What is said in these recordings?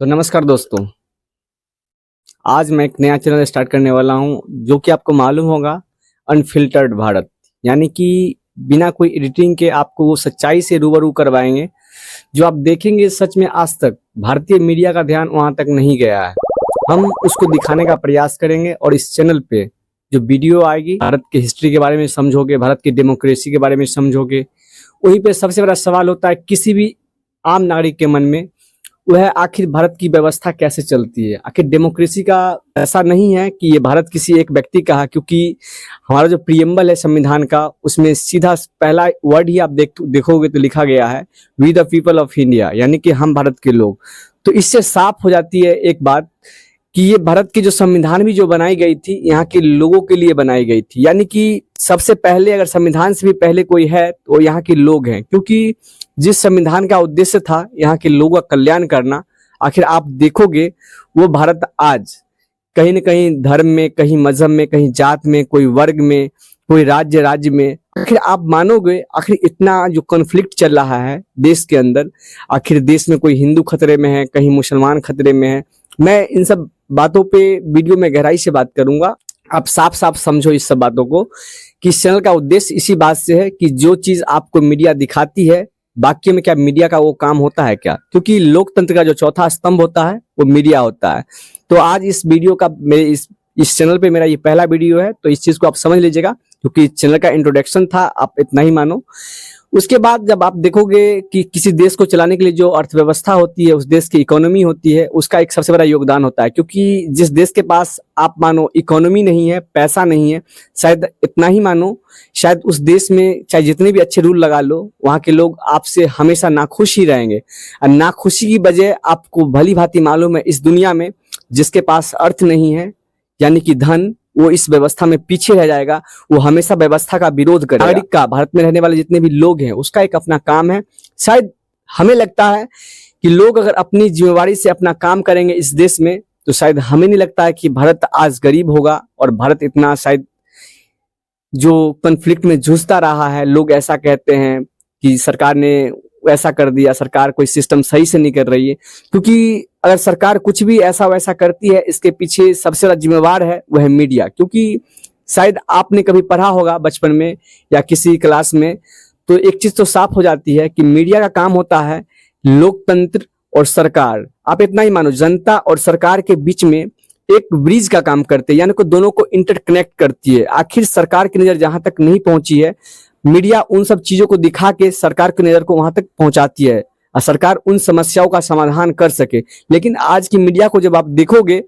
तो नमस्कार दोस्तों। आज मैं एक नया चैनल स्टार्ट करने वाला हूं जो कि आपको मालूम होगा, अनफिल्टर्ड भारत। यानी कि बिना कोई एडिटिंग के आपको वो सच्चाई से रूबरू करवाएंगे जो आप देखेंगे। सच में आज तक भारतीय मीडिया का ध्यान वहां तक नहीं गया है। हम उसको दिखाने का प्रयास करेंगे और इस चैनल पे जो वीडियो आएगी, भारत की हिस्ट्री के बारे में समझोगे, भारत की डेमोक्रेसी के बारे में समझोगे। वहीं पे सबसे बड़ा सवाल होता है किसी भी आम नागरिक के मन में, वह आखिर भारत की व्यवस्था कैसे चलती है। आखिर डेमोक्रेसी का ऐसा नहीं है कि ये भारत किसी एक व्यक्ति का है, क्योंकि हमारा जो प्रियम्बल है संविधान का, उसमें सीधा पहला वर्ड ही आप देखोगे तो लिखा गया है, we the people of India, यानी कि हम भारत के लोग। तो इससे साफ हो जाती है एक बात कि ये भारत की जो संविधान भी जो बनाई गई थी, यहाँ के लोगों के लिए बनाई गई थी। यानी कि सबसे पहले अगर संविधान से भी पहले कोई है तो यहाँ के लोग हैं, क्योंकि जिस संविधान का उद्देश्य था यहाँ के लोगों का कल्याण करना, आखिर आप देखोगे वो भारत आज कहीं न कहीं धर्म में, कहीं मजहब में, कहीं जात में, कोई वर्ग में, कोई राज्य में, आखिर आप मानोगे आखिर इतना जो कॉन्फ्लिक्ट चल रहा है देश के अंदर। आखिर देश में कोई हिंदू खतरे में है, कहीं मुसलमान खतरे में है। मैं इन सब बातों पे वीडियो में गहराई से बात करूंगा। आप साफ साफ समझो इस सब बातों को कि इस चैनल का उद्देश्य इसी बात से है कि जो चीज आपको मीडिया दिखाती है, बाकी में क्या मीडिया का वो काम होता है क्या? क्योंकि लोकतंत्र का जो चौथा स्तंभ होता है वो मीडिया होता है। तो आज इस वीडियो का मेरे इस चैनल पे मेरा ये पहला वीडियो है, तो इस चीज को आप समझ लीजिएगा, क्योंकि चैनल का इंट्रोडक्शन था, आप इतना ही मानो। उसके बाद जब आप देखोगे कि किसी देश को चलाने के लिए जो अर्थव्यवस्था होती है, उस देश की इकोनॉमी होती है, उसका एक सबसे बड़ा योगदान होता है। क्योंकि जिस देश के पास आप मानो इकोनॉमी नहीं है, पैसा नहीं है, शायद इतना ही मानो, शायद उस देश में चाहे जितने भी अच्छे रूल लगा लो, वहाँ के लोग आपसे हमेशा नाखुश ही रहेंगे। और नाखुशी की वजह आपको भली भांति मालूम है, इस दुनिया में जिसके पास अर्थ नहीं है, यानी कि धन, वो इस व्यवस्था में पीछे रह जाएगा। वो हमेशा व्यवस्था का विरोध करेगा। नागरिक का, भारत में रहने वाले जितने भी लोग हैं, उसका एक अपना काम है। शायद हमें लगता है कि लोग अगर अपनी जिम्मेवारी से अपना काम करेंगे इस देश में, तो शायद हमें नहीं लगता है कि भारत आज गरीब होगा और भारत इतना शायद जो कॉन्फ्लिक्ट में जूझता रहा है। लोग ऐसा कहते हैं कि सरकार ने ऐसा कर दिया, सरकार कोई सिस्टम सही से नहीं कर रही है। क्योंकि अगर सरकार कुछ भी ऐसा वैसा करती है, इसके पीछे सबसे बड़ा जिम्मेवार है वह है मीडिया। क्योंकि शायद आपने कभी पढ़ा होगा बचपन में या किसी क्लास में, तो एक चीज तो साफ हो जाती है कि मीडिया का काम होता है लोकतंत्र और सरकार। आप इतना ही मानो, जनता और सरकार के बीच में एक ब्रिज का काम करते हैं, यानी कि दोनों को इंटरकनेक्ट करती है। आखिर सरकार की नजर जहां तक नहीं पहुंची है, मीडिया उन सब चीजों को दिखा के सरकार की नजर को वहां तक पहुंचाती है और सरकार उन समस्याओं का समाधान कर सके। लेकिन आज की मीडिया को जब आप देखोगे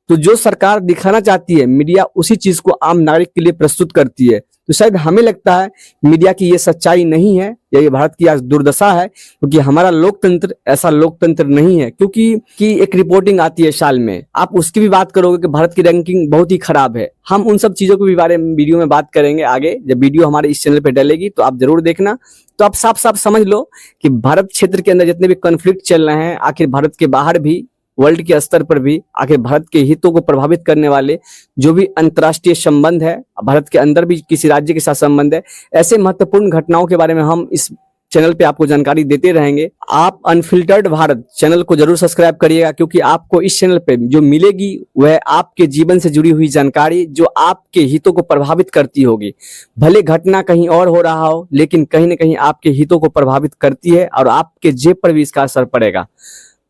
तो जो सरकार दिखाना चाहती है, मीडिया उसी चीज को आम नागरिक के लिए प्रस्तुत करती है। तो शायद हमें लगता है मीडिया की ये सच्चाई नहीं है, या ये भारत की आज दुर्दशा है, क्योंकि हमारा लोकतंत्र ऐसा लोकतंत्र नहीं है। क्योंकि एक रिपोर्टिंग आती है साल में, आप उसकी भी बात करोगे कि भारत की रैंकिंग बहुत ही खराब है। हम उन सब चीजों के बारे में वीडियो में बात करेंगे आगे, जब वीडियो हमारे इस चैनल पे डलेगी तो आप जरूर देखना। तो आप साफ साफ समझ लो कि भारत क्षेत्र के अंदर जितने भी कॉन्फ्लिक्ट चल रहे हैं, आखिर भारत के बाहर भी, वर्ल्ड के स्तर पर भी, आखिर भारत के हितों को प्रभावित करने वाले जो भी अंतर्राष्ट्रीय संबंध है, भारत के अंदर भी किसी राज्य के साथ संबंध है, ऐसे महत्वपूर्ण घटनाओं के बारे में हम इस चैनल पे आपको जानकारी देते रहेंगे। आप अनफिल्टर्ड भारत चैनल को जरूर सब्सक्राइब करिएगा, क्योंकि आपको इस चैनल पे जो मिलेगी वह आपके जीवन से जुड़ी हुई जानकारी, जो आपके हितों को प्रभावित करती होगी। भले घटना कहीं और हो रहा हो, लेकिन कहीं ना कहीं आपके हितों को प्रभावित करती है और आपके जेब पर भी इसका असर पड़ेगा।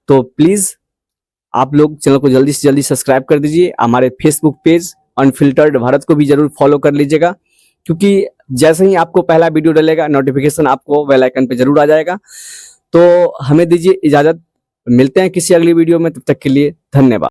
तो प्लीज आप लोग चैनल को जल्दी से जल्दी सब्सक्राइब कर दीजिए। हमारे फेसबुक पेज अनफिल्टर्ड भारत को भी जरूर फॉलो कर लीजिएगा, क्योंकि जैसे ही आपको पहला वीडियो डलेगा, नोटिफिकेशन आपको बेल आइकन पे जरूर आ जाएगा। तो हमें दीजिए इजाजत, मिलते हैं किसी अगली वीडियो में, तब तक के लिए धन्यवाद।